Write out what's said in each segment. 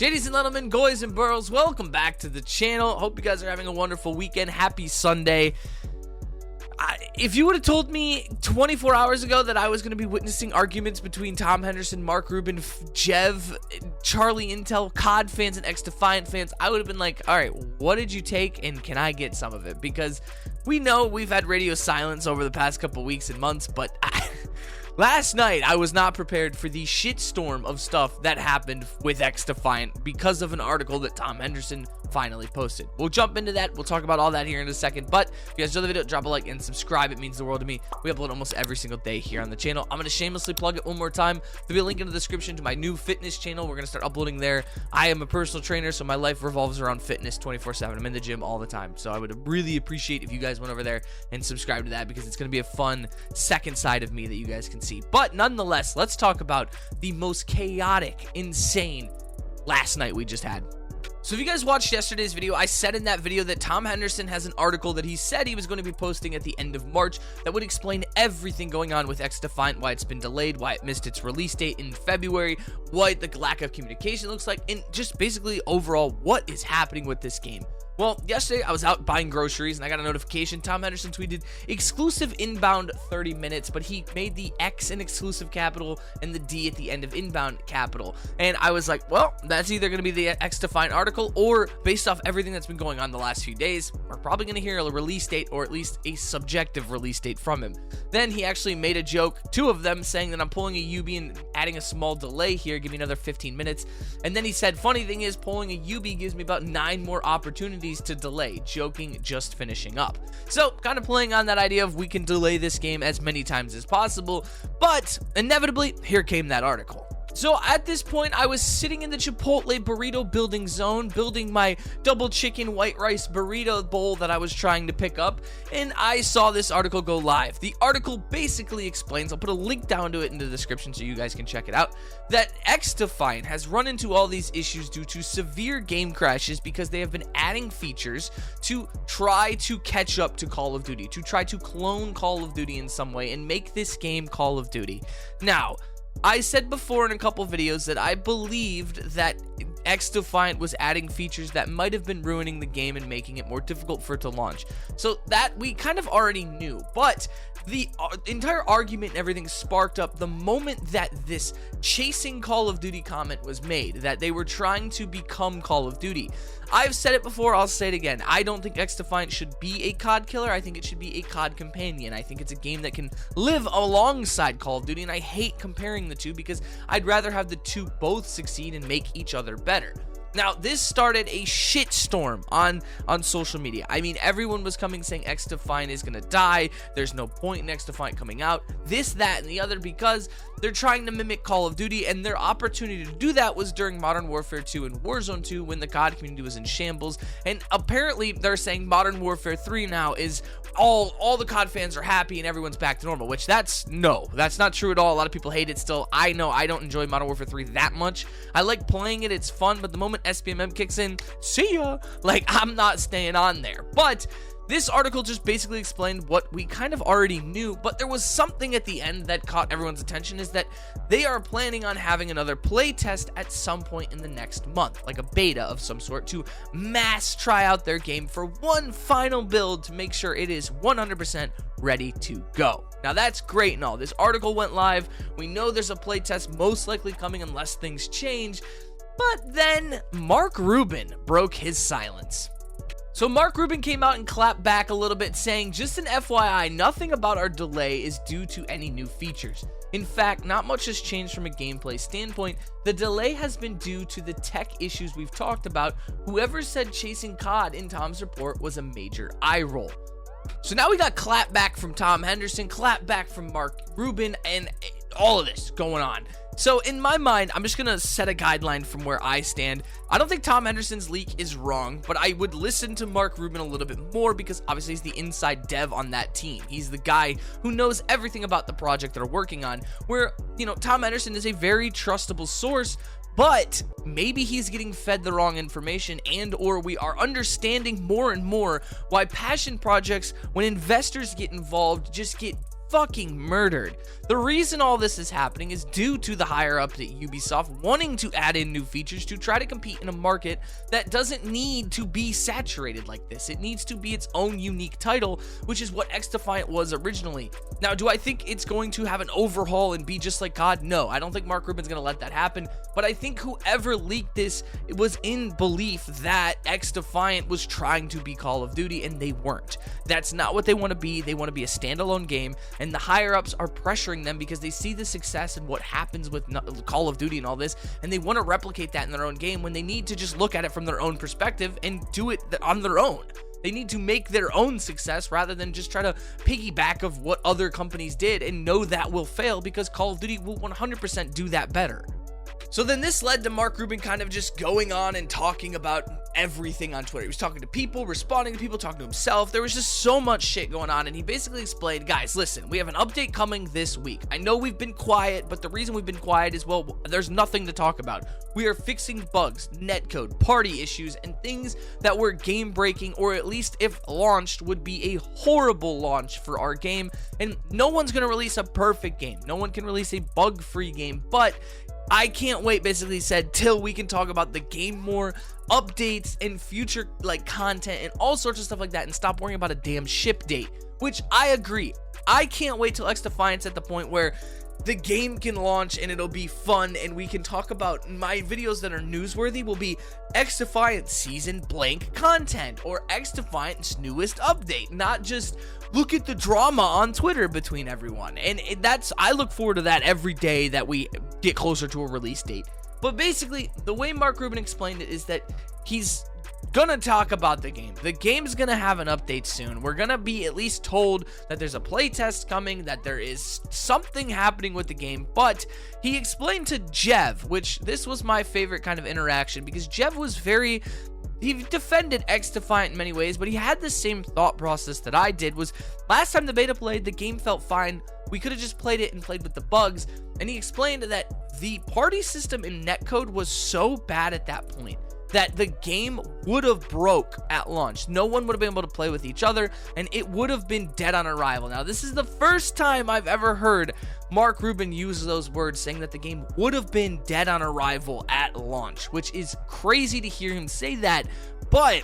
Ladies and gentlemen, boys and girls, welcome back to the channel. Hope you guys are having a wonderful weekend. Happy Sunday. If you would have told me 24 hours ago that I was going to be witnessing arguments between Tom Henderson, Mark Rubin, Jev, Charlie Intel, COD fans, and XDefiant fans, I would have been like, all right, what did you take and can I get some of it? Because we know we've had radio silence over the past couple weeks and months, but last night, I was not prepared for the shitstorm of stuff that happened with XDefiant because of an article that Tom Henderson finally posted. We'll jump into that. We'll talk about all that here in a second. But if you guys enjoy the video, drop a like and subscribe. It means the world to me. We upload almost every single day here on the channel. I'm going to shamelessly plug it one more time. There'll be a link in the description to my new fitness channel. We're going to start uploading there. I am a personal trainer, so my life revolves around fitness 24/7. I'm in the gym all the time. So I would really appreciate if you guys went over there and subscribed to that because it's going to be a fun second side of me that you guys can see. But nonetheless, let's talk about the most chaotic, insane last night we just had. So if you guys watched yesterday's video, I said in that video that Tom Henderson has an article that he said he was going to be posting at the end of March that would explain everything going on with XDefiant, why it's been delayed, why it missed its release date in February, what the lack of communication looks like, and just basically overall what is happening with this game. Well, yesterday I was out buying groceries and I got a notification. Tom Henderson tweeted exclusive inbound 30 minutes, but he made the X in exclusive capital and the D at the end of inbound capital. And I was like, well, that's either going to be the XDefiant article or based off everything that's been going on the last few days, we're probably going to hear a release date or at least a subjective release date from him. Then he actually made a joke, two of them, saying that I'm pulling a UB and adding a small delay here, give me another 15 minutes. And then he said, funny thing is, pulling a UB gives me about 9 more opportunities to delay, joking, just finishing up. So kind of playing on that idea of we can delay this game as many times as possible, but inevitably here came that article. So at this point, I was sitting in the Chipotle burrito building zone, building my double chicken white rice burrito bowl that I was trying to pick up, and I saw this article go live. The article basically explains, I'll put a link down to it in the description so you guys can check it out, that XDefiant has run into all these issues due to severe game crashes because they have been adding features to try to catch up to Call of Duty, to try to clone Call of Duty in some way and make this game Call of Duty. Now, I said before in a couple videos that I believed that XDefiant was adding features that might have been ruining the game and making it more difficult for it to launch. So that we kind of already knew, but the entire argument and everything sparked up the moment that this chasing Call of Duty comment was made, that they were trying to become Call of Duty. I've said it before, I'll say it again. I don't think XDefiant should be a COD killer. I think it should be a COD companion. I think it's a game that can live alongside Call of Duty, and I hate comparing the two because I'd rather have the two both succeed and make each other better. Now, this started a shitstorm on social media. I mean, everyone was coming saying XDefiant is going to die. There's no point in XDefiant coming out. This, that, and the other because they're trying to mimic Call of Duty, and their opportunity to do that was during Modern Warfare 2 and Warzone 2 when the COD community was in shambles. And apparently, they're saying Modern Warfare 3 now is all the COD fans are happy and everyone's back to normal, which that's not true at all. A lot of people hate it still. I know I don't enjoy Modern Warfare 3 that much. I like playing it, it's fun, but the moment SPMM kicks in, see ya, like I'm not staying on there. But this article just basically explained what we kind of already knew, but there was something at the end that caught everyone's attention, is that they are planning on having another play test at some point in the next month, like a beta of some sort, to mass try out their game for one final build to make sure it is 100% ready to go. Now that's great and all. This article went live. We know there's a play test most likely coming unless things change, but then Mark Rubin broke his silence. So Mark Rubin came out and clapped back a little bit, saying, just an FYI, nothing about our delay is due to any new features. In fact, not much has changed from a gameplay standpoint. The delay has been due to the tech issues we've talked about. Whoever said chasing COD in Tom's report was a major eye roll. So now we got clap back from Tom Henderson, clap back from Mark Rubin, and all of this going on. So in my mind, I'm just going to set a guideline from where I stand. I don't think Tom Henderson's leak is wrong, but I would listen to Mark Rubin a little bit more because obviously he's the inside dev on that team. He's the guy who knows everything about the project they're working on, where, you know, Tom Henderson is a very trustable source, but maybe he's getting fed the wrong information, and or we are understanding more and more why passion projects, when investors get involved, just get fucking murdered. The reason all this is happening is due to the higher ups at Ubisoft wanting to add in new features to try to compete in a market that doesn't need to be saturated like this. It needs to be its own unique title, which is what XDefiant was originally. Now, do I think it's going to have an overhaul and be just like COD? No, I don't think Mark Rubin's going to let that happen, but I think whoever leaked this was in belief that XDefiant was trying to be Call of Duty, and they weren't. That's not what they want to be. They want to be a standalone game, and the higher ups are pressuring them because they see the success and what happens with Call of Duty and all this, and they want to replicate that in their own game when they need to just look at it from their own perspective and do it on their own. They need to make their own success rather than just try to piggyback of what other companies did and know that will fail, because Call of Duty will 100% do that better. So then this led to Mark Rubin kind of just going on and talking about everything on Twitter. He was talking to people, responding to people, talking to himself. There was just so much shit going on, and he basically explained, guys, listen, we have an update coming this week. I know we've been quiet, but the reason we've been quiet is, well, there's nothing to talk about. We are fixing bugs, netcode, party issues, and things that were game-breaking, or at least if launched, would be a horrible launch for our game, and no one's going to release a perfect game. No one can release a bug-free game, but I can't wait, basically said, till we can talk about the game more, updates, and future content and all sorts of stuff like that, and stop worrying about a damn ship date, which I agree. I can't wait till XDefiant's at the point where the game can launch and it'll be fun, and we can talk about my videos that are newsworthy will be XDefiant season blank content or XDefiant's newest update, not just look at the drama on Twitter between everyone. And I look forward to that every day that we get closer to a release date. But basically, the way Mark Rubin explained it is that he's gonna talk about the game. The game's gonna have an update soon. We're gonna be at least told that there's a playtest coming, that there is something happening with the game. But he explained to Jev, which this was my favorite kind of interaction, because Jev was he defended XDefiant in many ways, but he had the same thought process that I did. Was last time the beta played, the game felt fine. We could have just played it and played with the bugs. And he explained that the party system in netcode was so bad at that point that the game would have broke at launch. No one would have been able to play with each other, and it would have been dead on arrival. Now, this is the first time I've ever heard Mark Rubin use those words, saying that the game would have been dead on arrival at launch, which is crazy to hear him say that, but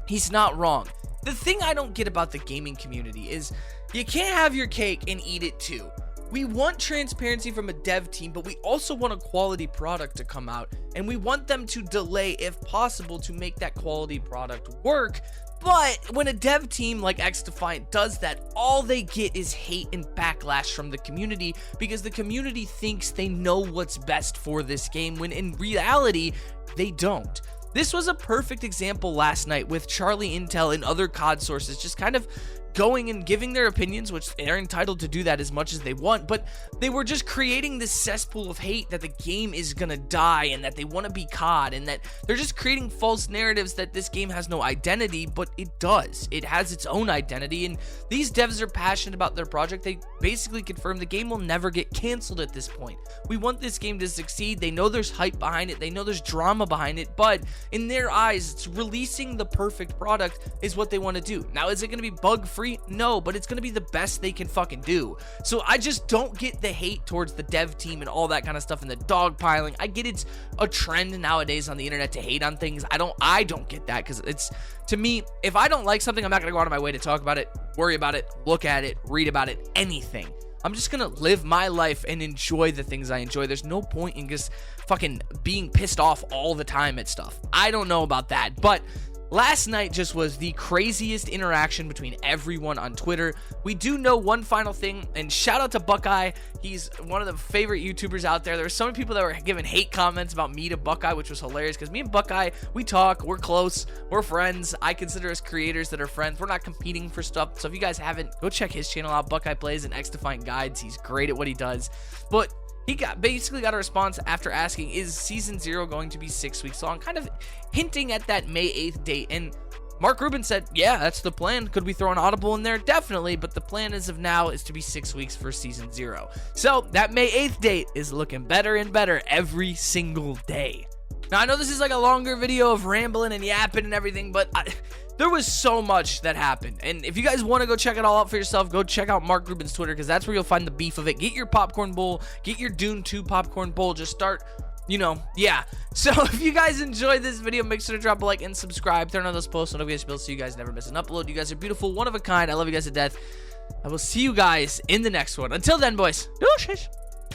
he's not wrong. The thing I don't get about the gaming community is you can't have your cake and eat it too. We want transparency from a dev team, but we also want a quality product to come out, and we want them to delay if possible to make that quality product work. But when a dev team like XDefiant does that, all they get is hate and backlash from the community, because the community thinks they know what's best for this game, when in reality, they don't. This was a perfect example last night with Charlie Intel and other COD sources just kind of going and giving their opinions, which they're entitled to do that as much as they want, but they were just creating this cesspool of hate that the game is gonna die and that they want to be COD, and that they're just creating false narratives that this game has no identity, but it does. It has its own identity, and these devs are passionate about their project. They basically confirm the game will never get canceled at this point. We want this game to succeed. They know there's hype behind it. They know there's drama behind it, but in their eyes, it's releasing the perfect product is what they want to do. Now, is it going to be bug-free? No, but it's going to be the best they can fucking do. So I just don't get the hate towards the dev team and all that kind of stuff and the dogpiling. I get it's a trend nowadays on the internet to hate on things. I don't get that, because it's, to me, if I don't like something, I'm not going to go out of my way to talk about it, worry about it, look at it, read about it, anything. I'm just gonna live my life and enjoy the things I enjoy. There's no point in just fucking being pissed off all the time at stuff. I don't know about that, but last night just was the craziest interaction between everyone on Twitter. We do know one final thing, and shout out to Buckeye. He's one of the favorite YouTubers out there. There were so many people that were giving hate comments about me to Buckeye, which was hilarious, because me and Buckeye, we talk, we're close, we're friends. I consider us creators that are friends. We're not competing for stuff, so if you guys haven't, go check his channel out. Buckeye Plays and XDefiant Guides. He's great at what he does. But he basically got a response after asking, is Season 0 going to be 6 weeks long? Kind of hinting at that May 8th date. And Mark Rubin said, yeah, that's the plan. Could we throw an audible in there? Definitely. But the plan as of now is to be 6 weeks for Season 0. So that May 8th date is looking better and better every single day. Now, I know this is like a longer video of rambling and yapping and everything, but there was so much that happened. And if you guys want to go check it all out for yourself, go check out Mark Rubin's Twitter, because that's where you'll find the beef of it. Get your popcorn bowl. Get your Dune 2 popcorn bowl. Just start, you know, yeah. So if you guys enjoyed this video, make sure to drop a like and subscribe. Turn on those post notifications so you guys never miss an upload. You guys are beautiful, one of a kind. I love you guys to death. I will see you guys in the next one. Until then, boys. Deuces.